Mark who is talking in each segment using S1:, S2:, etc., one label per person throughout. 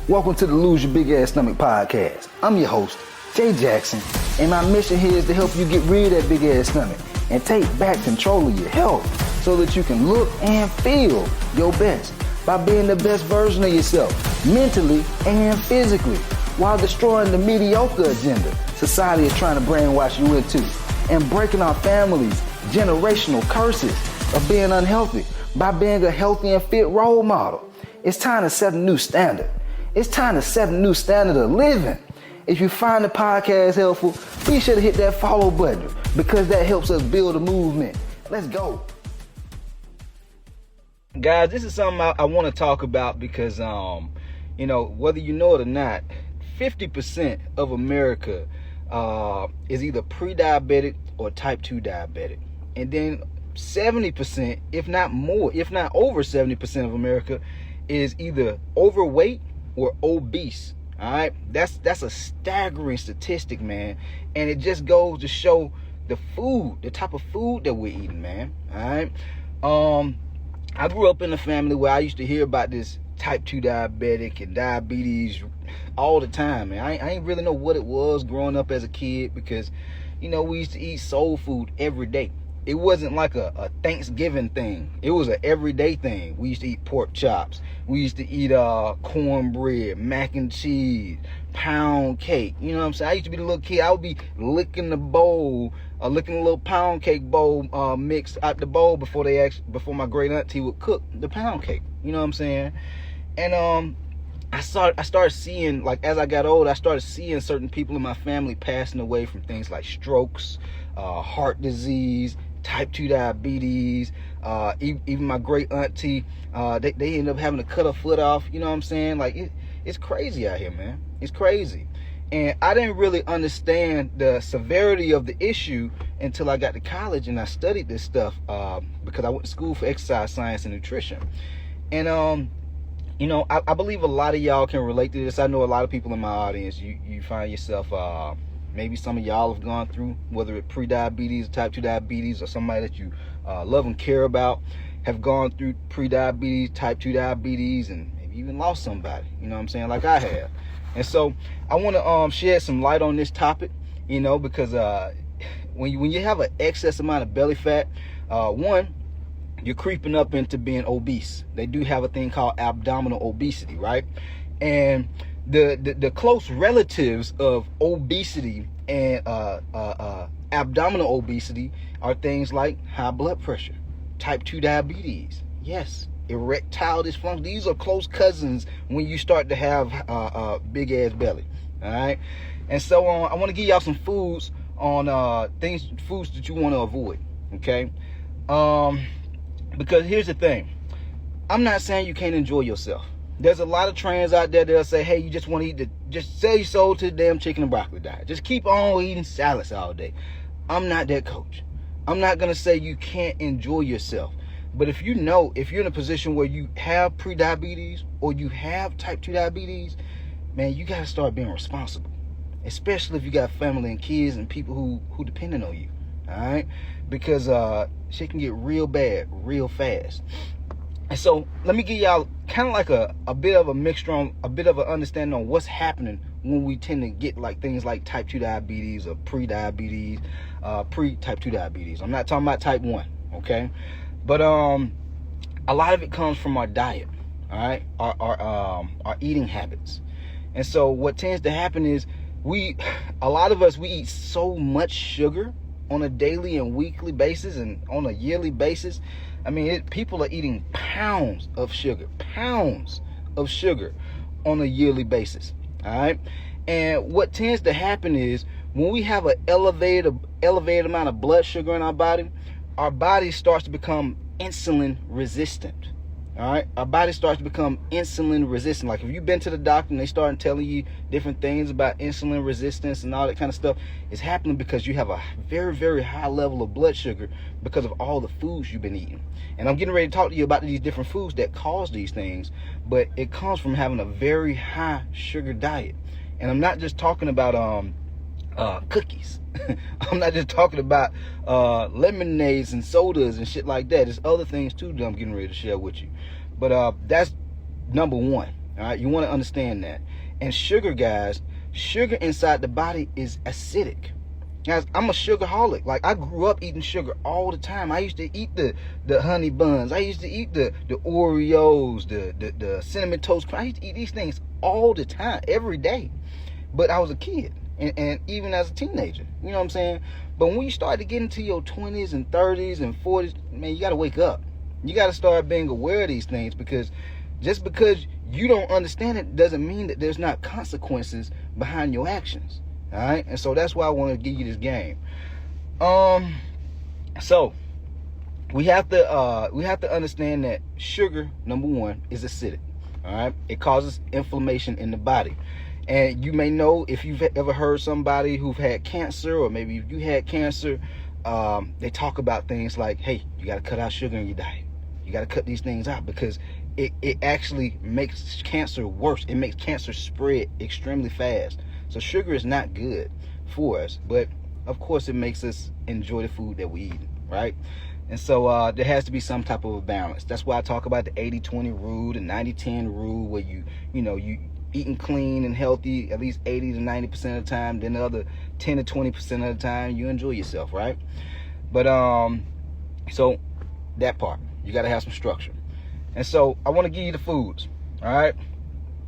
S1: Welcome to the Lose Your Big Ass Stomach podcast. I'm your host, Jay Jackson, and my mission here is to help you get rid of that big ass stomach and take back control of your health so that you can look and feel your best by being the best version of yourself, mentally and physically, while destroying the mediocre agenda society is trying to brainwash you into, and breaking our families' generational curses of being unhealthy by being a healthy and fit role model. It's time to set a new standard. It's time to set a new standard of living. If you find the podcast helpful, be sure to hit that follow button because that helps us build a movement. Let's go. Guys, this is something I want to talk about because, whether you know it or not, 50% of America is either pre-diabetic or type 2 diabetic. And then 70%, if not more, if not over 70% of America is either overweight or obese. All right, that's a staggering statistic, man, and it just goes to show the type of food that we're eating, man. All right, I grew up in a family where I used to hear about this type 2 diabetic and diabetes all the time, man. I ain't really know what it was growing up as a kid because, we used to eat soul food every day. It wasn't like a Thanksgiving thing. It was an everyday thing. We used to eat pork chops. We used to eat cornbread, mac and cheese, pound cake. You know what I'm saying? I used to be the little kid. I would be licking the bowl, licking a little pound cake bowl mix out the bowl before my great auntie would cook the pound cake. You know what I'm saying? And I started seeing, like, as I got old, I started seeing certain people in my family passing away from things like strokes, heart disease, type 2 diabetes, even my great auntie, they ended up having to cut her foot off. You know what I'm saying? Like, it's crazy out here, man. It's crazy. And I didn't really understand the severity of the issue until I got to college and I studied this stuff because I went to school for exercise science and nutrition. And I believe a lot of y'all can relate to this. I know a lot of people in my audience, you find yourself, maybe some of y'all have gone through, whether it's pre-diabetes, type 2 diabetes, or somebody that you love and care about have gone through pre-diabetes, type 2 diabetes, and maybe even lost somebody, you know what I'm saying, like I have. And so I want to shed some light on this topic, because when you have an excess amount of belly fat, one, you're creeping up into being obese. They do have a thing called abdominal obesity, right? And the close relatives of obesity and abdominal obesity are things like high blood pressure, type 2 diabetes, yes, erectile dysfunction. These are close cousins when you start to have big ass belly. All right, and so I want to give y'all some foods on foods that you want to avoid. Okay, because here's the thing, I'm not saying you can't enjoy yourself. There's a lot of trends out there that'll say, hey, you just want to just sell your soul to the damn chicken and broccoli diet. Just keep on eating salads all day. I'm not that coach. I'm not going to say you can't enjoy yourself. But if you're in a position where you have pre-diabetes or you have type 2 diabetes, man, you got to start being responsible. Especially if you got family and kids and people who depending on you. All right? Because shit can get real bad real fast. And so let me give y'all kind of like a bit of a mixture on, a bit of an understanding on what's happening when we tend to get like things like type 2 diabetes or pre-diabetes, pre-type 2 diabetes. I'm not talking about type 1, okay? But a lot of it comes from our diet, all right? Our eating habits. And so what tends to happen is a lot of us eat so much sugar on a daily and weekly basis and on a yearly basis. I mean, people are eating pounds of sugar on a yearly basis, all right? And what tends to happen is when we have an elevated amount of blood sugar in our body starts to become insulin resistant, all right? Our body starts to become insulin resistant. Like if you've been to the doctor and they start telling you different things about insulin resistance and all that kind of stuff, it's happening because you have a very, very high level of blood sugar because of all the foods you've been eating. And I'm getting ready to talk to you about these different foods that cause these things, but it comes from having a very high sugar diet. And I'm not just talking about cookies. I'm not just talking about lemonades and sodas and shit like that. There's other things too that I'm getting ready to share with you. But that's number one. All right, you want to understand that. And sugar, guys, sugar inside the body is acidic. Guys, I'm a sugarholic. Like, I grew up eating sugar all the time. I used to eat the honey buns. I used to eat the Oreos, the cinnamon toast crunch. I used to eat these things all the time, every day. But I was a kid, and even as a teenager, you know what I'm saying? But when you start to get into your 20s and 30s and 40s, man, you got to wake up. You got to start being aware of these things, because just because you don't understand it doesn't mean that there's not consequences behind your actions. All right, and so that's why I want to give you this game. So we have to understand that sugar, number one, is acidic. All right, it causes inflammation in the body. And you may know, if you've ever heard somebody who've had cancer, or maybe if you had cancer, they talk about things like, hey, you got to cut out sugar in your diet. You got to cut these things out, because it actually makes cancer worse. It makes cancer spread extremely fast. So sugar is not good for us, but of course it makes us enjoy the food that we eat, right? And so there has to be some type of a balance. That's why I talk about the 80-20 rule, the 90-10 rule, where you eating clean and healthy at least 80 to 90% of the time. Then the other 10 to 20% of the time, you enjoy yourself, right? But so that part, you got to have some structure. And so I want to give you the foods, all right?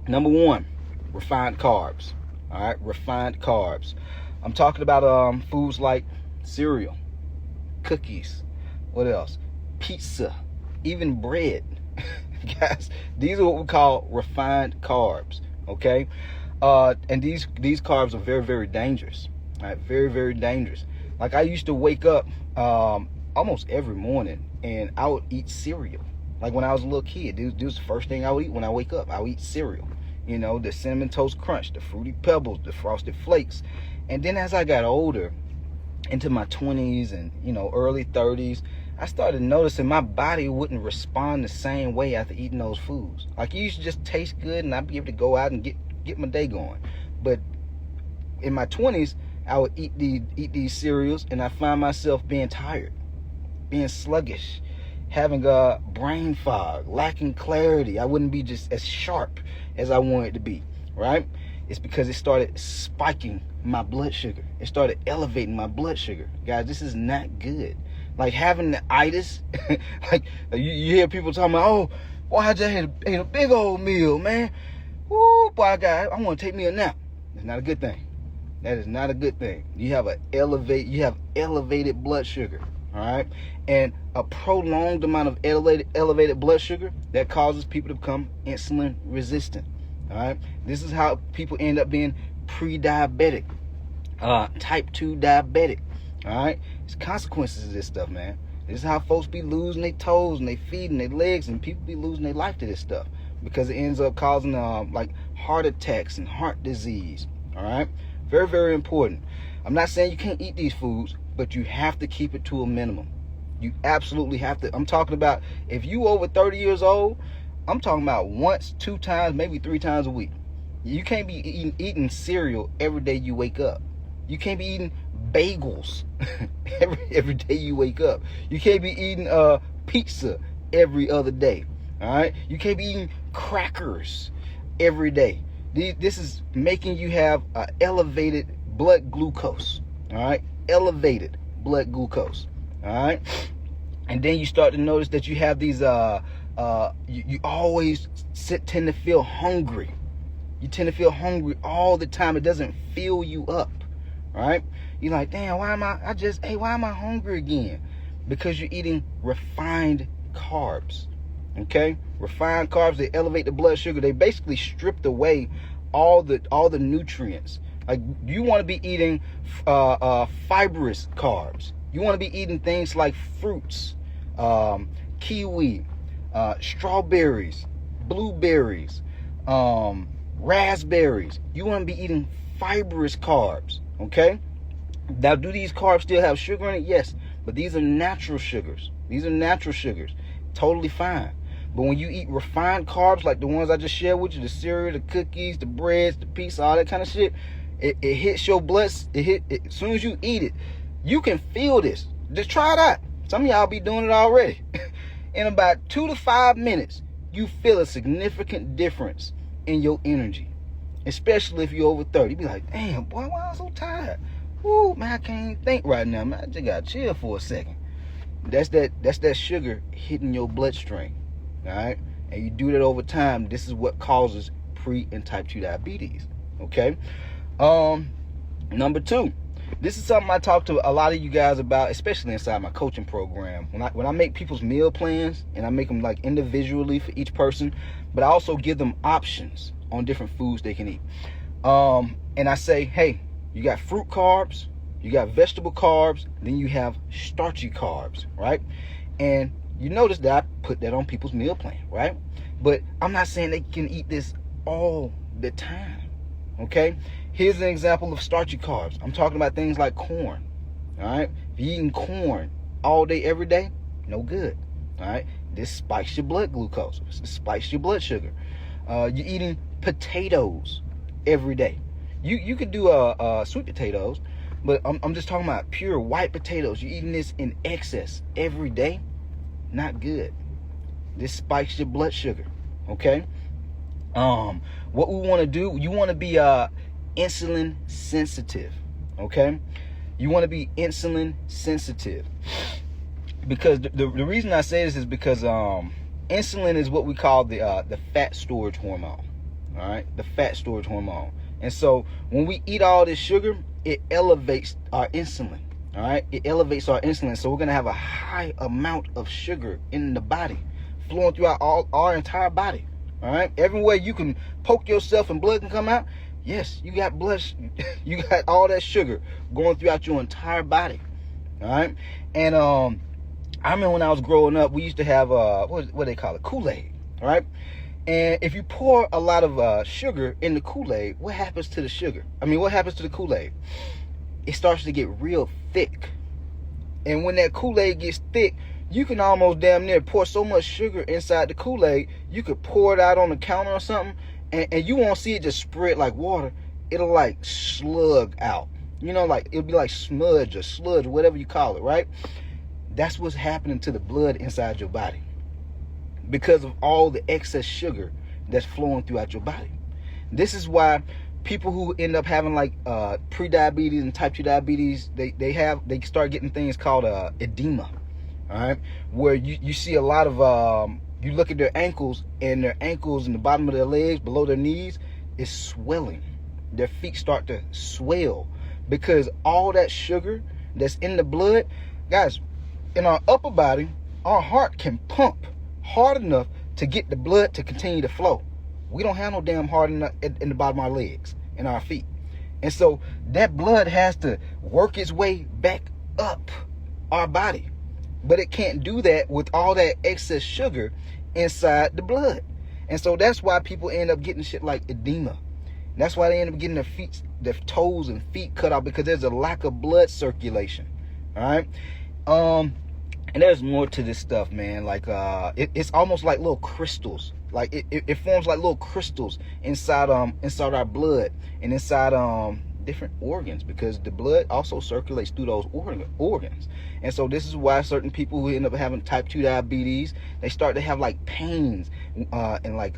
S1: Number one, refined carbs. All right, refined carbs. I'm talking about foods like cereal, cookies, what else? Pizza, even bread. Guys, these are what we call refined carbs, okay? And these carbs are very, very dangerous. All right, very, very dangerous. Like, I used to wake up almost every morning and I would eat cereal. Like, when I was a little kid, this was the first thing I would eat when I wake up. I would eat cereal. You know, the Cinnamon Toast Crunch, the Fruity Pebbles, the Frosted Flakes. And then as I got older, into my 20s and, early 30s, I started noticing my body wouldn't respond the same way after eating those foods. Like, it used to just taste good and I'd be able to go out and get my day going. But in my 20s, I would eat these cereals, and I find myself being tired, being sluggish, having a brain fog, lacking clarity. I wouldn't be just as sharp as I wanted to be, right? It's because it started spiking my blood sugar. It started elevating my blood sugar. Guys, this is not good. Like, having the itis, like you hear people talking about, oh, boy, I just ate a big old meal, man. Woo, boy, I want to take me a nap. It's not a good thing. That is not a good thing. You have elevated blood sugar. All right, and a prolonged amount of elevated blood sugar, that causes people to become insulin resistant. All right, this is how people end up being pre-diabetic, type 2 diabetic. All right, it's consequences of this stuff, man. This is how folks be losing their toes and their feet and their legs, and people be losing their life to this stuff, because it ends up causing like heart attacks and heart disease. All right, very, very important. I'm not saying you can't eat these foods, but you have to keep it to a minimum. You absolutely have to. I'm talking about, if you over 30 years old, I'm talking about once, 2 times, maybe 3 times a week. You can't be eating cereal every day you wake up. You can't be eating bagels every day you wake up. You can't be eating pizza every other day. All right? You can't be eating crackers every day. This is making you have elevated blood glucose. All right? Elevated blood glucose. All right, and then you start to notice that you have these you always tend to feel hungry. You tend to feel hungry all the time. It doesn't fill you up. All right, you're like, damn, why am I hungry again? Because you're eating refined carbs. Okay, refined carbs, they elevate the blood sugar. They basically stripped away all the nutrients. Like, you want to be eating fibrous carbs. You want to be eating things like fruits, kiwi, strawberries, blueberries, raspberries. You want to be eating fibrous carbs, okay? Now, do these carbs still have sugar in it? Yes, but these are natural sugars. These are natural sugars. Totally fine. But when you eat refined carbs like the ones I just shared with you, the cereal, the cookies, the breads, the pizza, all that kind of shit, it hits your blood. As soon as you eat it, you can feel this. Just try it out. Some of y'all be doing it already. In about 2 to 5 minutes, you feel a significant difference in your energy, especially if you're over 30. You be like, damn, boy, why am I so tired? Woo, man, I can't even think right now, man. I just gotta chill for a second. That's that sugar hitting your bloodstream, all right? And you do that over time. This is what causes pre and type 2 diabetes, okay? Number 2, this is something I talk to a lot of you guys about, especially inside my coaching program. When I make people's meal plans, and I make them like individually for each person, but I also give them options on different foods they can eat. And I say, hey, you got fruit carbs, you got vegetable carbs, then you have starchy carbs, right? And you notice that I put that on people's meal plan, right? But I'm not saying they can eat this all the time, okay? Here's an example of starchy carbs. I'm talking about things like corn, all right? If you're eating corn all day, every day, no good, all right? This spikes your blood glucose. It spikes your blood sugar. You're eating potatoes every day. You could do sweet potatoes, but I'm just talking about pure white potatoes. You're eating this in excess every day, not good. This spikes your blood sugar, okay? What we want to do, you want to be insulin sensitive, okay? You want to be insulin sensitive, because the reason I say this is because insulin is what we call the fat storage hormone, all right? The fat storage hormone. And so when we eat all this sugar, it elevates our insulin, all right? It elevates our insulin. So we're going to have a high amount of sugar in the body, flowing throughout our entire body, all right? Everywhere you can poke yourself and blood can come out, yes, you got blood, you got all that sugar going throughout your entire body, all right? And I remember when I was growing up, we used to have, what do they call it? Kool-Aid, all right? And if you pour a lot of sugar in the Kool-Aid, what happens to the sugar? I mean, what happens to the Kool-Aid? It starts to get real thick. And when that Kool-Aid gets thick, you can almost damn near pour so much sugar inside the Kool-Aid, you could pour it out on the counter or something, and you won't see it just spread like water. It'll like slug out. You know, like it'll be like smudge or sludge, whatever you call it, right? That's what's happening to the blood inside your body, because of all the excess sugar that's flowing throughout your body. This is why people who end up having like pre-diabetes and type 2 diabetes, they start getting things called edema, all right? Where you see a lot of, you look at their ankles, and their ankles and the bottom of their legs, below their knees, is swelling. Their feet start to swell because all that sugar that's in the blood, guys, in our upper body, our heart can pump hard enough to get the blood to continue to flow. We don't have no damn heart in the bottom of our legs and our feet. And so that blood has to work its way back up our body. But it can't do that with all that excess sugar inside the blood. And so that's why people end up getting shit like edema. That's why they end up getting their toes and feet cut off, because there's a lack of blood circulation. All right? And there's more to this stuff, man. Like it's almost like little crystals. Like it forms like little crystals inside our blood and inside different organs, because the blood also circulates through those organs. And so this is why certain people who end up having type 2 diabetes, they start to have like pains and like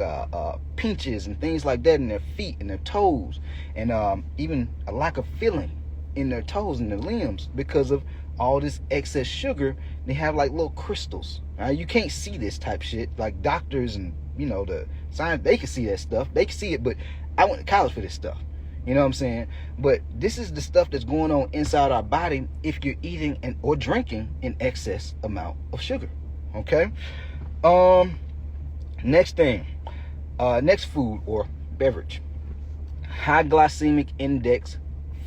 S1: pinches and things like that in their feet and their toes, and even a lack of feeling in their toes and their limbs because of all this excess sugar. They have like little crystals. You can't see this type shit. Like doctors and the science, they can see that stuff. They can see it, but I went to college for this stuff. You know what I'm saying? But this is the stuff that's going on inside our body if you're eating or drinking an excess amount of sugar. Okay? Next thing. Next food or beverage. High glycemic index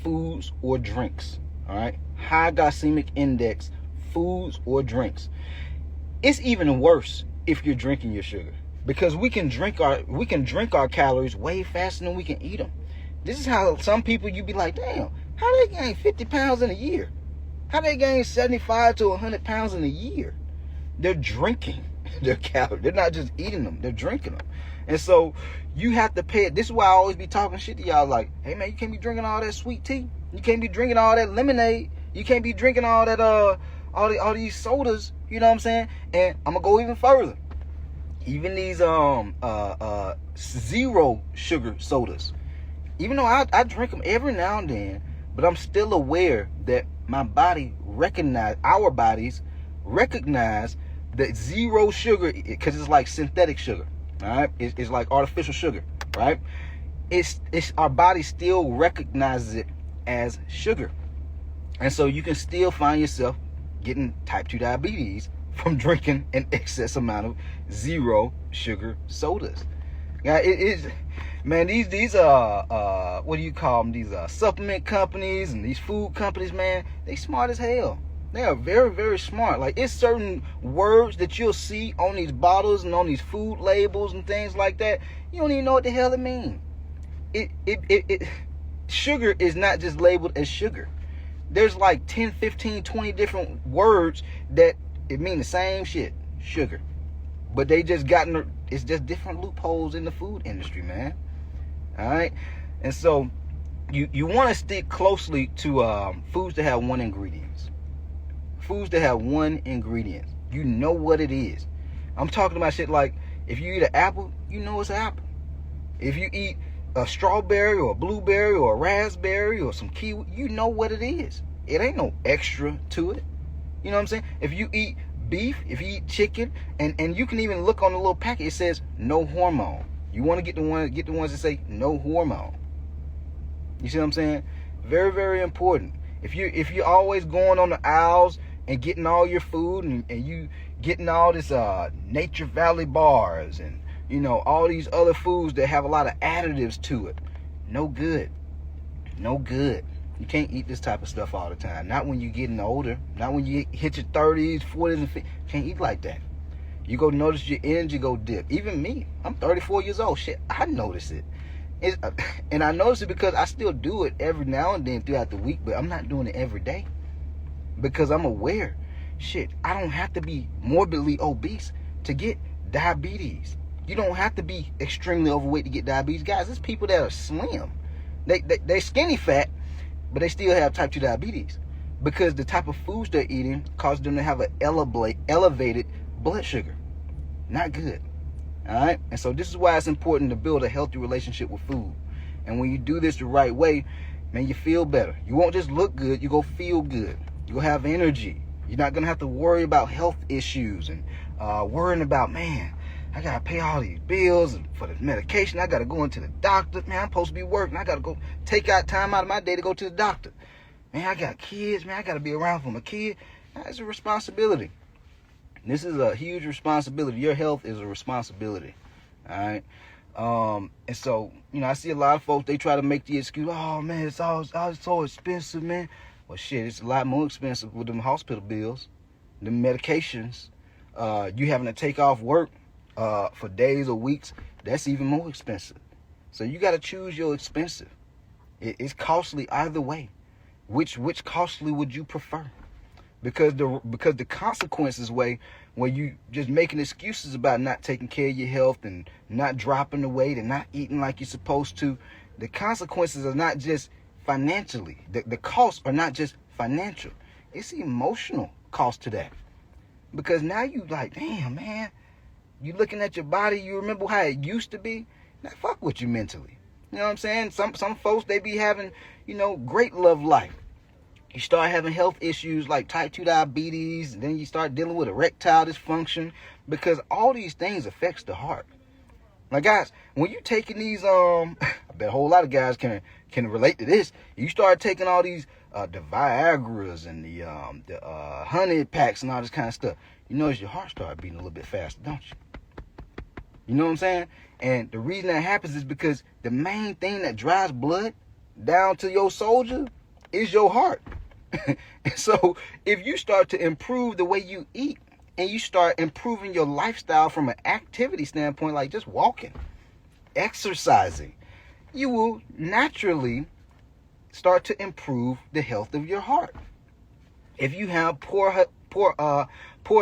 S1: foods or drinks. All right? High glycemic index foods or drinks. It's even worse if you're drinking your sugar, because we can drink our calories way faster than we can eat them. This is how some people, you be like, damn, how they gain 50 pounds in a year? How they gain 75 to 100 pounds in a year? They're drinking their calories. They're not just eating them, they're drinking them. And so you have to pay it. This is why I always be talking shit to y'all, like, hey man, you can't be drinking all that sweet tea. You can't be drinking all that lemonade. You can't be drinking all that all these sodas, you know what I'm saying? And I'm gonna go even further. Even these zero sugar sodas, even though I drink them every now and then, but I'm still aware that our bodies recognize that zero sugar, because it's like synthetic sugar, all right? It's like artificial sugar, right? It's our body still recognizes it as sugar. And so you can still find yourself getting type 2 diabetes from drinking an excess amount of zero sugar sodas. Yeah, it is, man. These what do you call them? These supplement companies and these food companies, man. They smart as hell. They are very, very smart. Like, it's certain words that you'll see on these bottles and on these food labels and things like that. You don't even know what the hell it means. Sugar is not just labeled as sugar. There's like 10, 15, 20 different words that it mean the same shit, sugar. But they just it's just different loopholes in the food industry, man. All right? And so you want to stick closely to foods that have one ingredient. Foods that have one ingredient. You know what it is. I'm talking about shit like, if you eat an apple, you know it's an apple. If you eat a strawberry or a blueberry or a raspberry or some kiwi, you know what it is. It ain't no extra to it. You know what I'm saying? If you eat beef, if you eat chicken, and you can even look on the little packet, it says no hormone. You want to get the ones that say no hormone. You see what I'm saying? Very, very important. If you're always going on the aisles and getting all your food and you getting all this Nature Valley bars and, you know, all these other foods that have a lot of additives to it, no good. No good. You can't eat this type of stuff all the time. Not when you're getting older. Not when you hit your 30s, 40s, and 50s. Can't eat like that. You go notice your energy go dip. Even me, I'm 34 years old. Shit, I notice it. And I notice it because I still do it every now and then throughout the week, but I'm not doing it every day. Because I'm aware, shit, I don't have to be morbidly obese to get diabetes. You don't have to be extremely overweight to get diabetes. Guys, there's people that are slim. They're skinny fat, but they still have type 2 diabetes because the type of foods they're eating causes them to have an elevated blood sugar. Not good. All right? And so this is why it's important to build a healthy relationship with food. And when you do this the right way, man, you feel better. You won't just look good, you go feel good. You'll have energy. You're not going to have to worry about health issues and worrying about, man, I got to pay all these bills and for the medication. I got to go into the doctor. Man, I'm supposed to be working. I got to go take out time out of my day to go to the doctor. Man, I got kids. Man, I got to be around for my kid. That's a responsibility. This is a huge responsibility. Your health is a responsibility. All right? And so, you know, I see a lot of folks, they try to make the excuse, oh, man, it's all so expensive, man. Well, shit, it's a lot more expensive with them hospital bills, the medications, you having to take off work for days or weeks. That's even more expensive. So you got to choose your expensive. It's costly either way. Which costly would you prefer? Because the consequences way where you just making excuses about not taking care of your health and not dropping the weight and not eating like you're supposed to, the consequences are not just financially. The costs are not just financial. It's emotional cost to that. Because now you like, damn, man, you looking at your body, you remember how it used to be? Now fuck with you mentally. You know what I'm saying? Some folks, they be having, you know, great love life. You start having health issues like type 2 diabetes, and then you start dealing with erectile dysfunction, because all these things affects the heart. Now, guys, when you taking these, I bet a whole lot of guys can relate to this. You start taking all these the Viagras and the honey packs and all this kind of stuff. You notice your heart start beating a little bit faster, don't you? You know what I'm saying? And the reason that happens is because the main thing that drives blood down to your soldier is your heart. So if you start to improve the way you eat and you start improving your lifestyle from an activity standpoint, like just walking, exercising, you will naturally start to improve the health of your heart. If you have poor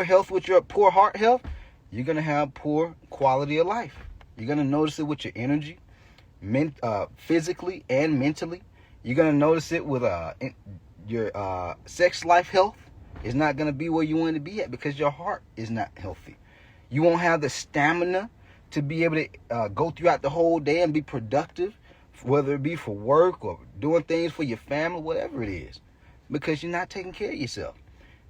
S1: health with your poor heart health, you're going to have poor quality of life. You're going to notice it with your energy, physically and mentally. You're going to notice it with your sex life health is not going to be where you want to be at because your heart is not healthy. You won't have the stamina to be able to go throughout the whole day and be productive, whether it be for work or doing things for your family, whatever it is, because you're not taking care of yourself.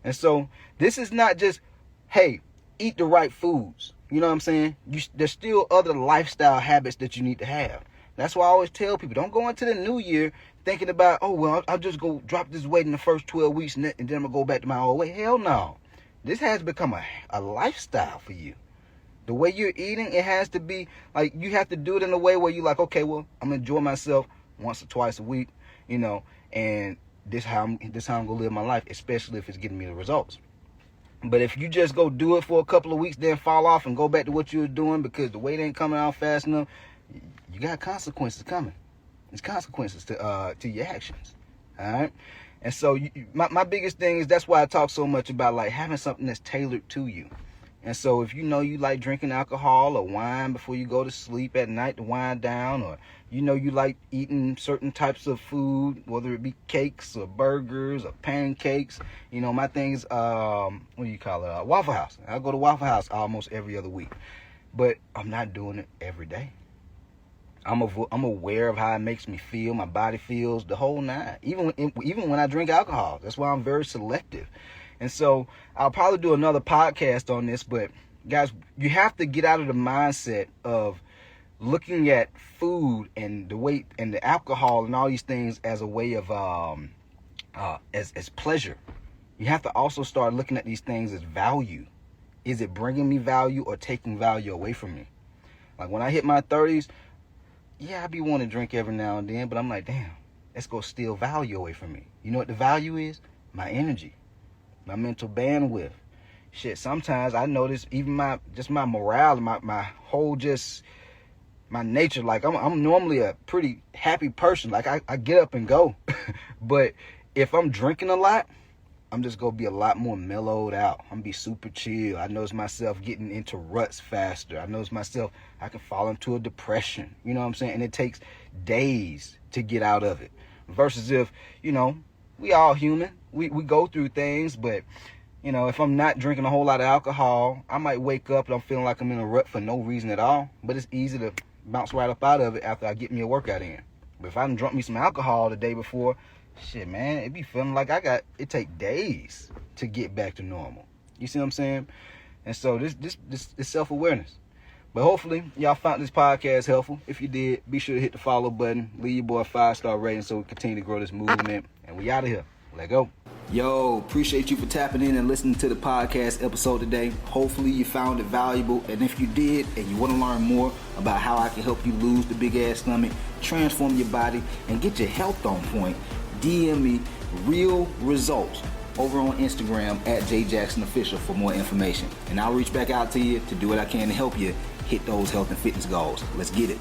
S1: And so this is not just, hey, eat the right foods. You know what I'm saying? There's still other lifestyle habits that you need to have. That's why I always tell people, don't go into the new year thinking about, oh, well, I'll just go drop this weight in the first 12 weeks and then I'm going to go back to my old weight. Hell no. This has become a lifestyle for you. The way you're eating, it has to be, like, you have to do it in a way where you're like, okay, well, I'm going to enjoy myself once or twice a week, you know, and this how I'm going to live my life, especially if it's getting me the results. But if you just go do it for a couple of weeks, then fall off and go back to what you were doing because the weight ain't coming out fast enough, you got consequences coming. There's consequences to your actions. All right. And so my biggest thing is, that's why I talk so much about like having something that's tailored to you. And so if you know you like drinking alcohol or wine before you go to sleep at night to wind down, or you know you like eating certain types of food, whether it be cakes or burgers or pancakes, you know, my thing is, what do you call it? Waffle House. I go to Waffle House almost every other week, but I'm not doing it every day. I'm aware of how it makes me feel, my body feels, the whole nine. Even when I drink alcohol, that's why I'm very selective. And so I'll probably do another podcast on this, but guys, you have to get out of the mindset of looking at food and the weight and the alcohol and all these things as a way of as pleasure. You have to also start looking at these things as value. Is it bringing me value or taking value away from me? Like when I hit my 30s, yeah, I be wanting to drink every now and then, but I'm like, damn, let's go steal value away from me. You know what the value is? My energy, my mental bandwidth. Shit, sometimes I notice even my morale, my whole my nature. Like I'm normally a pretty happy person. Like I get up and go. But if I'm drinking a lot, I'm just going to be a lot more mellowed out. I'm going to be super chill. I notice myself getting into ruts faster. I notice myself, I can fall into a depression. You know what I'm saying? And it takes days to get out of it. Versus if, you know, we all human. We go through things. But, you know, if I'm not drinking a whole lot of alcohol, I might wake up and I'm feeling like I'm in a rut for no reason at all. But it's easy to bounce right up out of it after I get me a workout in. But if I done drunk me some alcohol the day before, shit, man, it be feeling like it take days to get back to normal. You see what I'm saying? And so this is self-awareness. But hopefully y'all found this podcast helpful. If you did, be sure to hit the follow button. Leave your boy a 5-star rating so we continue to grow this movement. And we out of here. Let go. Yo, appreciate you for tapping in and listening to the podcast episode today. Hopefully you found it valuable. And if you did and you want to learn more about how I can help you lose the big ass stomach, transform your body, and get your health on point, DM me real results over on Instagram at JJacksonOfficial for more information. And I'll reach back out to you to do what I can to help you hit those health and fitness goals. Let's get it.